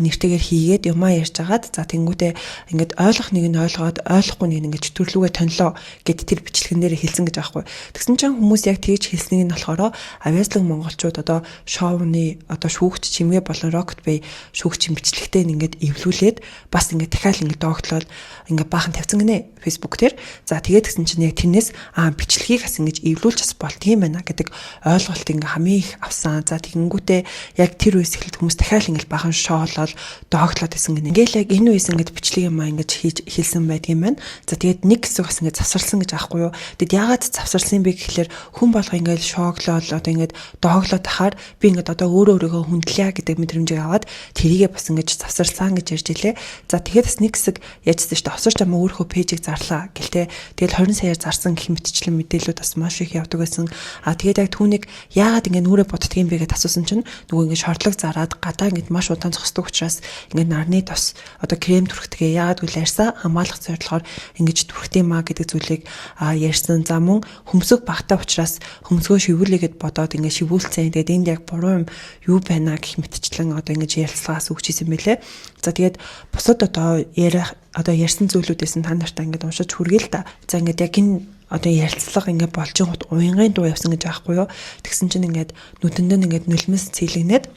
нэртэйгээр хийгээд юмаа ярьж агаад за тэнгуүтээ ингээд ойлгох нэг нь ойлгоод ойлгохгүй нэг нь ингээд төрлүүгээ тонлоо гэд тэр бичлэгэн дээр хэлсэн гэж аахгүй. Тэгсэн чинь хүмүүс яг тэгж хэлснийг нь болохоор авьяаслаг монголчууд одоо шоуны одоо шүүгч чимгээ болон Rocket Bay шүүгчийн бичлэгтэй ингээд эвлүүлээд бас ингээд дахиад ингээд доогтлол ингээд баахан тавьсан гинэ Facebook дээр. За тэгээд гисэн чинь яг тэрнээс бичлэгийг бас ингэж эвлүүлж бас болдгийм байна гэдэг ойлголт ингээ хамгийн их авсан. За тэгэнгүүтээ яг тэр үеэс эхэлж хүмүүс дахиад ингээ бахан шоолол доогтлоод исэн гэнэ. Ингээл яг энэ үеэс ингээ бичлэг юм ингэж хийлсэн байдгийм байна. За тэгээд нэг хэсэг бас ингээ завсарлсан гэж аахгүй юу. Тэгэд яагаад завсарлсан бэ гэхэлэр хүн болго ингээ шооглол одоо ингээ доогтлоод тахаар би ингээ одоо өөрөөгөө хүндлэе гэдэг мэдрэмжийг аваад тэрийгээ бас ингээ завсарлсан гэж ярьж илээ. За тэгээд бас нэг хэсэг яжсан шүү дээ. Осорч амаа өөрийнхөө пэйжийг зарлаа гэлтэй. Тэгэл 20 саяар зарсан гэх мэтчлэн мэдээлүүд бас маш их явдаг байсан. Тэгээд яг түүнийг яагаад ингэ нүрэ боддгийм бэ гэдээ асуусан чинь нөгөө ингэ шортлог зараад гадаа ингэ маш удаан зогсдог учраас ингэ нарны тос одоо крем түрхтгээ яагаад үл ярьсаа хамгаалах зорилгоор ингэж түрхтийм гэдэг зүйлийг ярьсан. За мөн хөмсөг багтаа учраас хөмсгөө шивүүлээгээд бодоод ингэ шивүүлсэн. Тэгээд энд яг буруу юм юу байна гэх мэтчлэн одоо ингэ ярилцлагаас өгч исэн мэлээ. За тэгээд бусад одоо ярьсан зүйлүүдээс нь та нартай ингэ уншиж хүргээл та. За ингэ яг энэ одоо ярилцлага ингээд болж гот уянгын дуу явсан гэж аахгүй юу. Тэгсэн чинь ингээд нүдэнд ингээд нулимс цэглэгнээд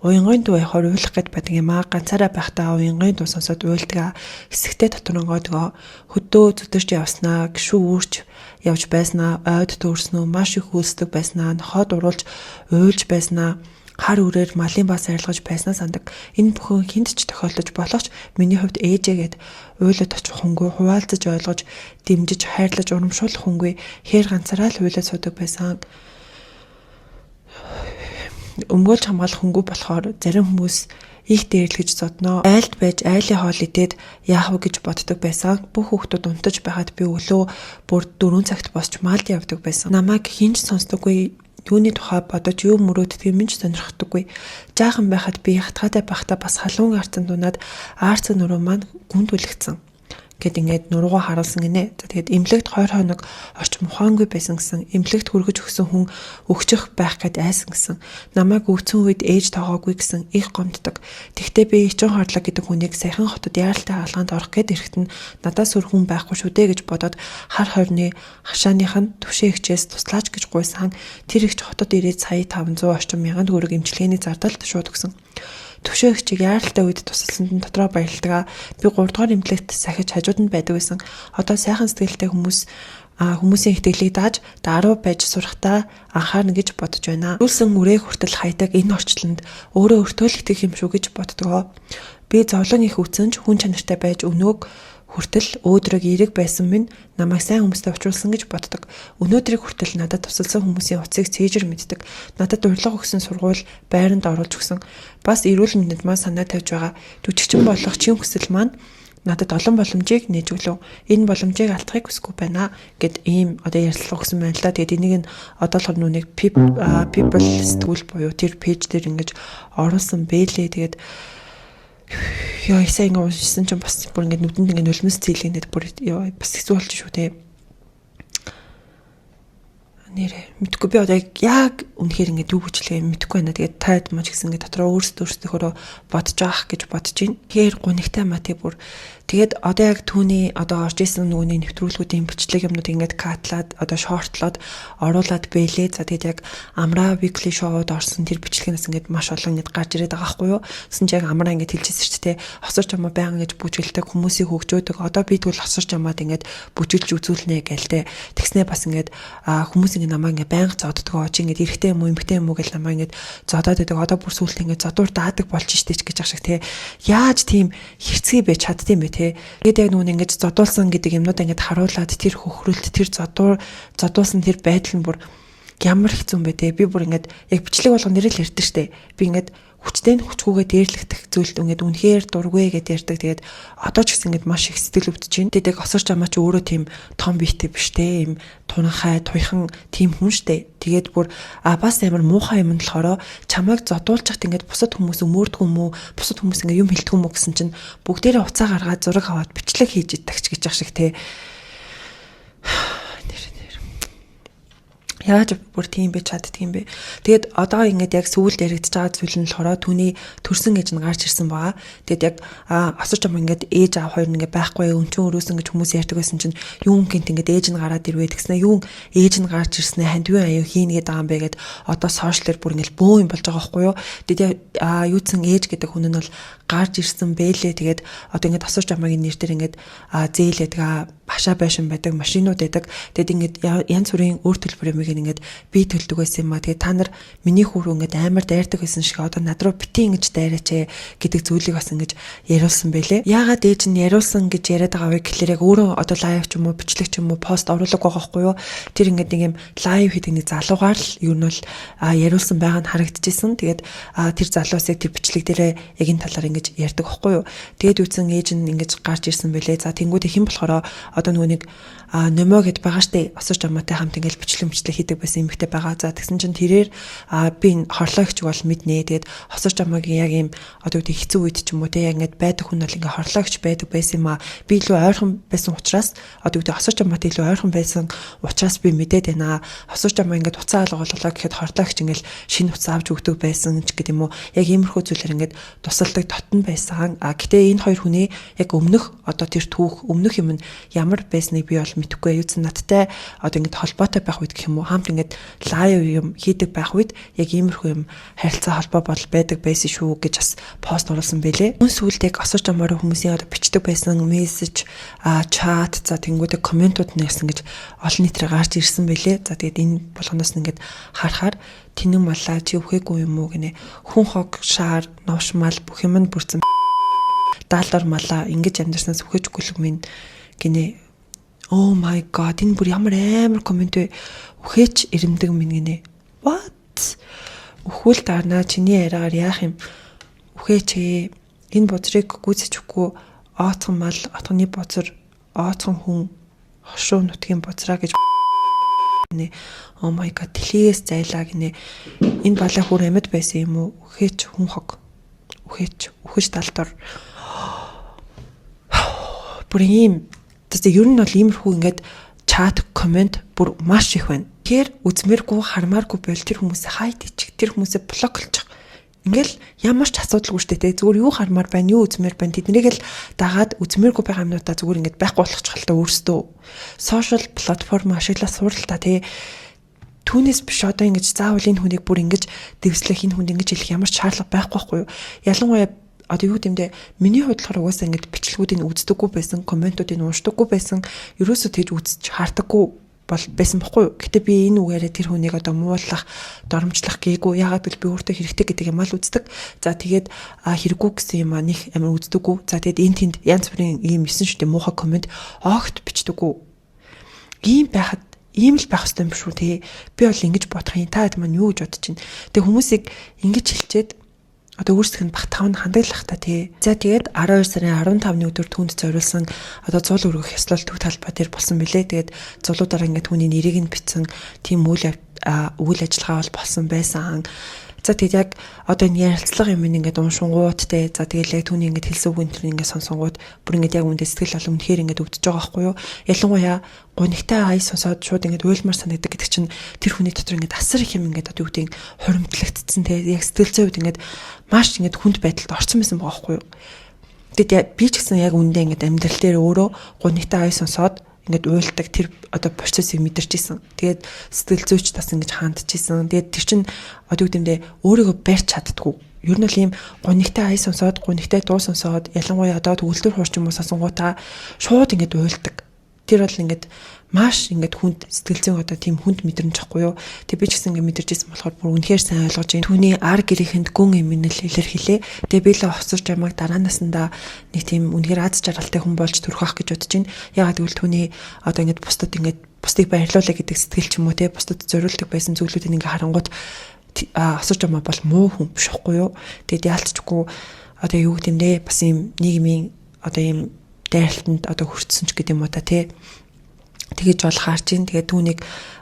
уянгын дуу яхаар уйлах гэд байдаг юм аа. Ганцаараа байхдаа уянгын дуу сонсоод уйлдаг. Хэсэгтээ дотронгоо тэгээ хөдөө зүдэрч явснаа, гişүү үүрч явж байснаа, ойд төөрснөө, маш их хөлсдөг байснаа, нохоод уруулж уйлж байснаа, хар үрээр малын бас арилгаж байснаа сандаг. Энэ бүхэн хүнд ч тохиолдож болох ч миний хувьд ээжээгээд уйлаад очих хүнгүй, хуваалцаж ойлгож, дэмжиж, хайрлаж, урамшуулах хүнгүй, хээр ганцаараа л уйлаад суудаг байсан. Өмгөөлж хамгаалах хүнгүй болохоор зарим хүмүүс их дээрлэж зодноо. Айлд байж айлын хоол идээд яах вэ гэж боддог байсан. Бүх хүүхдүүд унтаж байхад би өглөө бүр 4 цагт босч малд явдаг байсан. Намайг хинч сонсдоггүй. Юуны тухай бодож юу мөрөөддөг юм ч сонирхдаггүй. Жаахан байхад би хатгаатай байхдаа бас халуун арцан дунаад арцан нуруу маань гүнд үлгцэн. Гэт ингээд нуруугаа харуулсан гинэ. За тэгээд эмнэлэгт 20 хоног орчим ухаангүй байсан гэсэн. Эмнэлэгт хүргэж өгсөн хүн өгчих байх гэд айсан гэсэн. Намайг өвцөн үед ээж тоогоогүй гэсэн их гомддог. Тэгтээ би ичин хорлог гэдэг хүнийг саяхан хотод яаралтай хаалганд орох гэд ирэхэд нь надад сүр хүн байхгүй шүү дээ гэж бодоод хар хорны хашааных нь төвшөө хичээс туслаач гэж гуйсан. Тэр ихч хотод ирээд сая 500 орчим мянган төгрөг эмчилгээний зардалд шууд өгсөн. Төвшөөгчийг яаралтай үед тусалсанд нь дотроо баярлалаа. Би 3 дугаар эмнэлэгт сахиж хажууд нь байдаг байсан. Одоо сайхан сэтгэлтэй хүмүүсийн итгэлийг дааж 10 байж сурахтаа анхаарна гэж бодож байна. Үлсэн үрээх хүртэл хайдаг энэ орчлонд өөрөө өөртөө л итгэх юм шүү гэж боддгоо. Би зовлон их үтсэнч хүн чанартай байж өнөөг хүртэл өөдрөг эерэг байсан минь намайг сайн хүмүүстэй уулзсан гэж боддог. Өнөөдрийг хүртэл надад тусалсан хүмүүсийн утсыг цээжэр мэддэг. Надад урилга өгсөн сургууль байранд оруулж өгсөн. Бас эрүүл мэндэд маань санаа тавьж байгаа. Жүжигчин болох чин хүсэл маань надад олон боломжийг нээж өглөө. Энэ боломжийг алдахыг хүсэхгүй байна гэд ийм одоо ярилцлага өгсөн байна л да. Тэгээд энийг нь одоо л нүг people сэтгүүл буюу тэр пэйж дээр ингэж оруулсан бэлээ. Тэгээд яа isa ингэ уншсан чинь бас бүр ингэ нүдэнд ингэ нулимс цэглэнэд бүр яа бас хэцүү болж шүү те. Нэрэ мэдгүй би одоо яг үнэхээр ингэ юу хүчлээ мэдгүй байна. Тэгээд таад маж гэсэн ингэ дотроо өөрсдөө бодож авах гэж бодож байна. Тэгэхээр гунигтай мати бүр тэгээд одоо яг түүний одоо орж исэн нүуний нэвтрүүлгүүдийн бичлэг юмнууд ингээд катлаад одоо шортлоод оруулаад бэлээ. За тэгээд яг Амра weekly show-од орсон тэр бичлэгнээс ингээд маш олон ингээд гарч ирээд байгаа байхгүй юу. Гэсэн чи яг Амра ингээд хэлчихсэн шүү дээ. Хосорч амаа байнга гэж бүжгэлдэг хүмүүсийг хөгжөөдөг. Одоо би тэгвэл хосорч амаад ингээд бүжгэлж үзүүлнэ гэлтэй. Тэгснээ бас ингээд хүмүүс ингээд намайг ингээд байнга зоддгоо. Чи ингээд эрэхтэй юм уу эмхтэй юм уу гэж намайг ингээд зодоод байдаг. Одоо бүр сүулт ингээд зодуур даадаг болж штэ гэж ах шиг те. Яаж тийм хэрцгий байж чаддсан бэ? Тэгээд яг нүн ингэж зодуулсан гэдэг юмнууд ингэж харуулад тэр хөхрөлт тэр зодуулсан тэр байдал нь бүр ямар хэцүү юм бэ те. Би бүр ингэж яг бичлэг болгон нэрэл ярьдаг штэ. Би ингэж хүчтэй хүчгүйгээ дээрлэгдэх зүйлд ингэж үнэхээр дургүй гэд ярьдаг. Тэгээд одоо ч гэсэн ингэж маш их сэтгэл өвдөж байна. Тэгээд яг осорч амаа чи өөрөө тийм том биетэй биш те. Им тунхай туйхан тийм хүн штэ. Тэгээд бүр бас амар муухай юм болохоор чамайг зодуулчихт ингэж бусад хүмүүс өмөрдөг юм уу? Бусад хүмүүс ингэ юм хэлдэг юм уу гэсэн чинь бүгдээрээ уцаа гаргаад зураг аваад бичлэг хийж идэх гэж ах шиг те. Яаж бүр тийм байж чаддгийм бэ? Тэгээд одоо ингээд яг сүүлд яригдж байгаа зүйл нь болохоор түүний төрсөн ээж нь гарч ирсэн байгаа. Тэгээд яг осож юм ингээд ээж аав хоёр ингээд байхгүй өнчөн өрөөс ингэж хүмүүс ярьдаг байсан чинь юун гинт ингээд ээж нь гараад ирвэ тэгснэ юун ээж нь гарч ирснэ хандвин аюу хийнгээд байгаа юм бэ гэд одоо сошиалэр бүр ингээд бөө юм болж байгаа байхгүй юу? Тэгээд юуцэн ээж гэдэг хүн нь бол гарч ирсэн бэлээ. Тэгээд одоо ингээд осож амагийн нэр дээр ингээд зээлээд башаа байшин байдаг машинууд байдаг. Тэгээд ингээд янз бүрийн өөр төлбөр юм ингээд би төлдөг байсан юм а. Тэгээд та нар миний хөрөө ингээд амар дайрдаг байсан шиг одоо над руу бити ингэж дайраач гэдэг зүйлийг бас ингэж яриулсан байлээ. Яагаад ээж нь яриулсан гэж яриад байгаа вэ гэхлээр яг өөрөө одоо лайв ч юм уу бичлэг ч юм уу пост оруулаг байгаа байхгүй юу? Тэр ингээд нэг юм лайв хийдэг нэг залуугаар л юу нь бол яриулсан байгаа нь харагдчихсэн. Тэгээд тэр залуус яг тэр бичлэг дээрээ яг энэ талаар ингэж ярьдаг байхгүй юу? Тэгээд үсэн ээж нь ингэж гарч ирсэн байлээ. За тэнгуүдээ хэн болохоор одоо нөгөө нэг нөмөө гэд байгаа штэ осож амаатай хамт ингээл бичлэг хийдэг байсан эмэгтэй байгаа. За тэгсэн чинь тэрээр би энэ хорлоогч бол мэднэ. Тэгээд осож амаагийн яг юм одоо үгүй хэцүү үед ч юм уу те яг ингээд байдаг хүн бол ингээ хорлоогч байдаг байсан юм а. Би илүү ойрхон байсан учраас одоо үгүй осож амаатай илүү ойрхон байсан учраас би мэдээд байна. Осож амаа ингээд уцаа алгууллаа гэхэд хорлоогч ингээл шинэ уцаа авч өгдөг байсан ч гэдэг юм уу. Яг иймэрхүү зүйлэр ингээд тусалдаг дотн байсан. Гэтээ энэ хоёр хүний яг өмнөх одоо тэр түүх өмнөх юм нь ямар байсныг би бол мэдэхгүй. Юуцэн надтай одоо ингээд холбоотой байх үед гэх юм уу хамт ингээд лайв юм хийдэг байх үед яг иймэрхүү юм харилцаа холбоо бол байдаг байсан шүү гэж бас пост оруулсан байлээ. Мөн сүүлд яг осож амаар хүмүүсийн одоо бичдэг байсан мессеж чат за тэнгуүдэг комментууд нь ясан гэж олон нийтрээр гарч ирсэн байлээ. За тэгээд энэ болгоноос нь ингээд харахаар тэнэн малаа чи өвхөөгүй юм уу гинэ хүн хог шаар новшмал бүх юм нь бүрцэн даалдор малаа ингэж амьдснаас өвхөөжгүй л минь гинэ. Oh my god энэ бүр ямар амар коммент вэ? Үхээч ирэмдэг минь гинэ. What? Өхүүл дарнаа чиний яриагаар яах юм? Үхээч энэ бозрыг гүйцэжгүй оотхон мал отгоны бозор оотхон хүн хошуу нутгийн бозраа гэж гинэ. Oh my god дэлхийгээс зайлаа гинэ. Энэ балай хүр амьд байсан юм уу? Үхээч хүн хог. Үхэж талдор. Бүр ийм тэгээд ер нь бол иймэрхүү ингээд чат комент бүр маш их байна. Тэгэхээр үзмээргүй хармааргүй бол тэр хүмүүсээ хайт ичих, тэр хүмүүсээ блоклчих. Ингээл ямар ч асуудалгүй шүү дээ. Зүгээр юу хармаар байна, юу үзмээр байна. Тэднийг л дагаад үзмээргүй байгаа юмнуудаа зүгээр ингээд байхгүй болгочихлаа өөрсдөө. Сошиал платформ ашиглаад суурал та тий. Түүнээс биш одоо ингэж заавал энэ хүнийг бүр ингэж дэвслэх энэ хүнд ингэж хэлэх ямар ч шаардлага байхгүй юу? Ялангуяа одоо юу гэмдэ миний хувьд болохоор угаасаа ингэж бичлэгүүдийг үздэггүй байсан, комментуудыг уншдаггүй байсан, ерөөсөө тэгж үзэж хаардаггүй бол байсан байхгүй юу? Гэтэ би энэ үгээрээ тэр хүнийг одоо муулах, доромжлох гээгүй. Яагаад гэвэл би өөртөө хэрэгтэй гэдэг юм аа л үздэг. За тэгээд хэрэггүй гэсэн юм аа нэг амар үздэггүй. За тэгээд энэ тэнд янз бүрийн ийм 9 шүтээ муухай коммент огт бичдэггүй. Ийм байхад ийм л байх ёстой юм шүү те. Би бол ингэж бодох юм. Та хэд маань юу гэж бодож байна? Тэгээ хүмүүсийг ингэж хэлчихэд одоо өөрсдөх нь бах тавн хандаглах та тий. За тэгээд 12 сарын 15-ны өдөр түүнд зориулсан одоо зул өргөх ёслол төв талбай дээр болсон билээ. Тэгээд зулуудаараа ингээд түүний нэрийг нь бичсэн тийм үйл ажиллагаа бол болсон байсан. За тэгээд яг одоо энэ ярилцлага юм ингээд уншингууд те. За тэгээд яг түүний ингээд хэлсэн үг энэ ингээд сонсонгууд бүр ингээд яг үндэ сэтгэл олон үнэхээр ингээд өвдөж байгаа байхгүй юу? Ялангуяа гонигтай ай сонсоод шууд ингээд уйлмар санагддаг гэдэг чинь тэр хүний дотор ингээд асар их юм ингээд одоо юу гэдэг хоримтлагдсан те. Яг сэтгэл зүйн үед ингээд маш ингээд хүнд байдалд орсон байсан байгаа байхгүй юу? Тэгээд би ч гэсэн яг үндэ ингээд амьдрал дээр өөрөө гонигтай ай сонсоод ингээд уйлдаг тэр одоо процессыг мэдэрч исэн. Тэгээд сэтгэл зүйч тас ингэж хаандж исэн. Тэгээд тэр чин одоо үгдэмдээ өөрийгөө барьж чаддгүй. Ер нь л ийм гонигтай ай сонсоод, гонигтай дуу сонсоод, ялангуяа одоо төгөлдөр хуурч юм уу сонсонгуудаа шууд ингэж уйлдаг. Тэр бол ингээд маш ингээд хүнд сэтгэл зүйн одоо тийм хүнд мэдрэмж ахгүй юу. Тэг би ч гэсэн ингээд мэдэрч ирсэн болохоор бүр үнэхээр сайн ойлгож байна. Түүний ар гэрийнхэнд гүн эмнэл илэрхийлээ. Тэг би л хосож ямаг дараа насандаа нэг тийм үнэхээр аз жаргалтай хүн болж төрөх ах гэж бодож байна. Ягаад гэвэл түүний одоо ингээд бусдыг баярлуулъя гэдэг сэтгэл ч юм уу те бусдад зориулдаг байсан зүйлүүдийг ингээд харангууд хосож ямаа бол муу хүн биш ахгүй юу. Тэгэд яалтчгүй одоо юу гэмдэ бас ийм нийгмийн одоо ийм дайралтанд одоо хүрсэн ч гэдэг юм уу та те. тэгэж бол харж ийн. Тэгээд түүнийг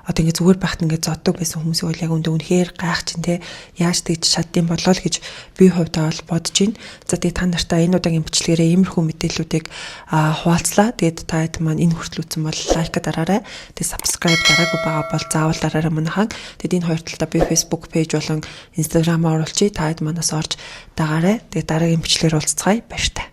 одоо ингээ зүгээр байхад ингээ зоддог байсан хүмүүсийг бол яг үнэхээр гайх чинь те яаж тэгж чаддсан болоо л гэж би хувьдаа бол бодож байна. За тэгээд та нартай энэ удаагийн бичлэгээрээ иймэрхүү мэдээллүүдийг хуваалцлаа. Тэгээд та хэд маань энэ хүртэл үзсэн бол лайк дараарай. Тэгээд subscribe дараагүй байгаа бол заавал дараарай манайхаа. Тэгээд энэ хоёр талдаа би Facebook page болон Instagram-аар оруулчих. Та хэд манаас орж дагаарай. Тэгээд дараагийн бичлэгээр уулзцгаая. Баяр та.